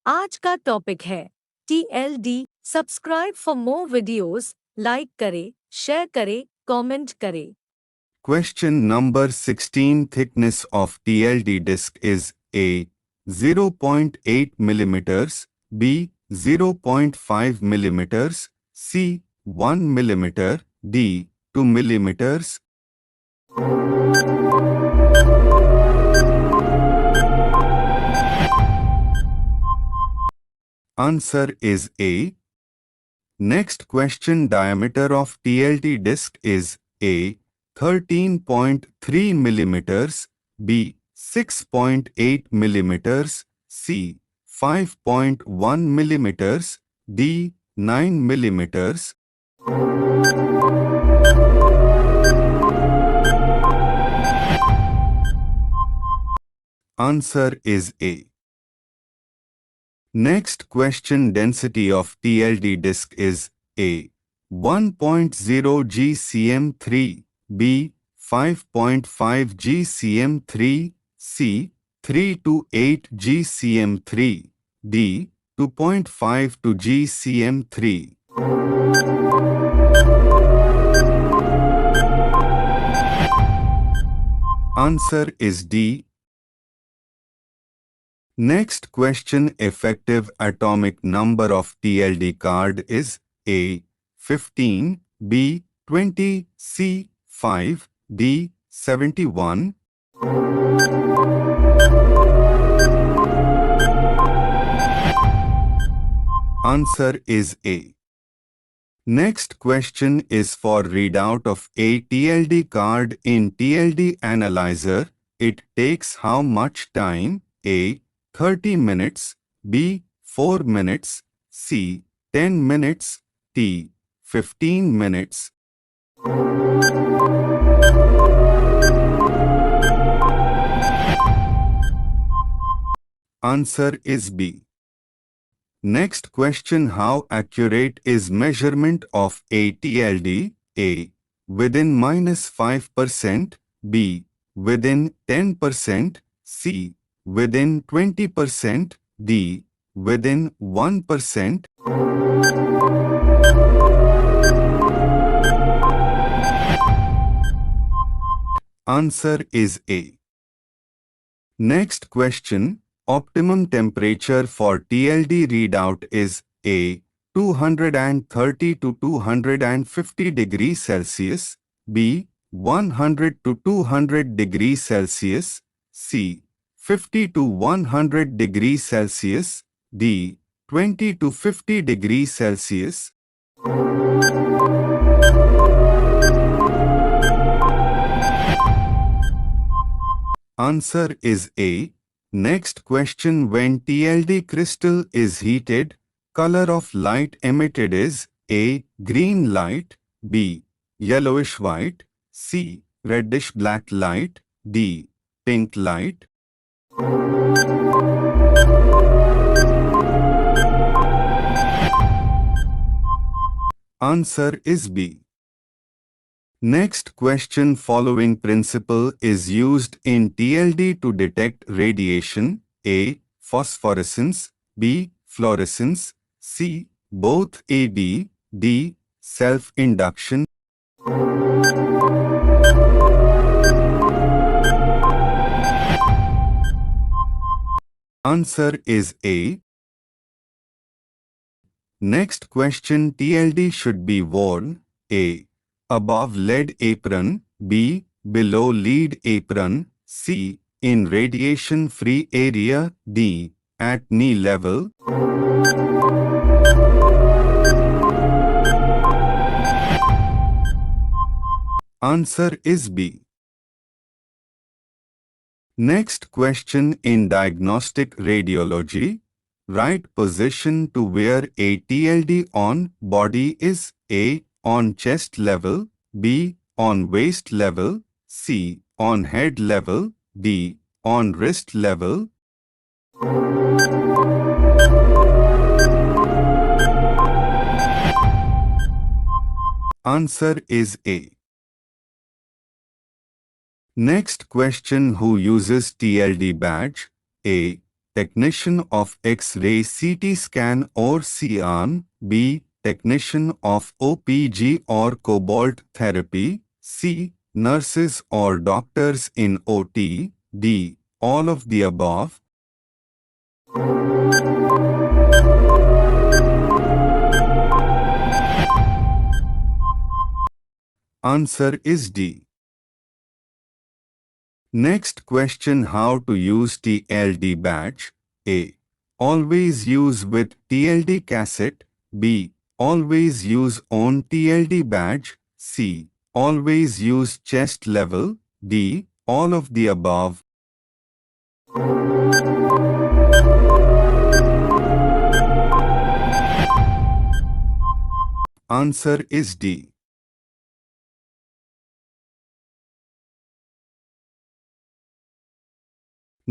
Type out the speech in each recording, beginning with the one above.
आज का टॉपिक है TLD। Subscribe for more videos, like करें, शेयर करें, कमेंट करें। Question number 16. Thickness of TLD disc is A. 0.8 millimeters, B. 0.5 millimeters, C. 1 millimeter, D. 2 millimeters. Answer is A. Next question. Diameter of TLD disc is A. 13.3 millimeters, B. 6.8 millimeters, C. 5.1 millimeters, D. 9 millimeters. Answer is A. Next question. Density of TLD disc is A. 1.0 GCM3, B. 5.5 GCM3, C. 3 to 8 GCM3, D. 2.5 to GCM3. Answer is D. Next question. Effective atomic number of TLD card is A. 15, B. 20, C. 5, D. 71. Answer is A. Next question is for readout of a TLD card in TLD analyzer. It takes how much time? A. 30 minutes, B. 4 minutes, C. 10 minutes, D. 15 minutes. Answer is B. Next question. How accurate is measurement of a TLD? A. Within -5%, B. Within 10%, C. Within 20%, D. Within 1%. Answer is A. Next question. Optimum temperature for TLD readout is A. 230 to 250 degrees Celsius, B. 100 to 200 degrees Celsius, C. 50 to 100 degrees Celsius, D. 20 to 50 degrees Celsius. Answer is A. Next question. When TLD crystal is heated, color of light emitted is A. Green light, B. Yellowish white, C. Reddish black light, D. Pink light. Answer is B. Next question. Following principle is used in TLD to detect radiation. A. Phosphorescence, B. Fluorescence, C. Both A, B, D. Self-induction. Answer is A. Next question. TLD should be worn A. Above lead apron, B. Below lead apron, C. In radiation-free area, D. At knee level. Answer is B. Next question. In diagnostic radiology, right position to wear a TLD on body is A. On chest level, B. On waist level, C. On head level, D. On wrist level. Answer is A. Next question. Who uses TLD badge? A. Technician of X-ray CT scan or C-arm. B. Technician of OPG or cobalt therapy. C. Nurses or doctors in OT. D. All of the above. Answer is D. Next question, how to use TLD badge. A. Always use with TLD cassette. B. Always use on TLD badge. C. Always use chest level. D. All of the above. Answer is D.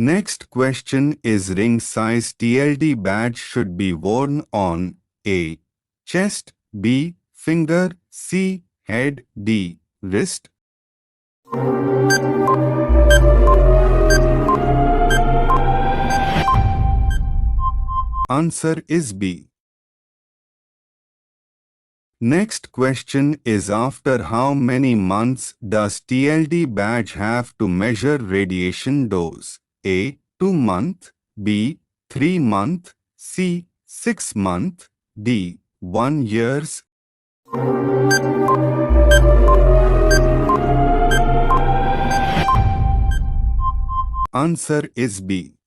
Next question is, ring size TLD badge should be worn on A. Chest. B. Finger. C. Head. D. Wrist. Answer is B. Next question is, after how many months does TLD badge have to measure radiation dose? A. 2 months. B. 3 months. C. 6 months. D. 1 year. Answer is B.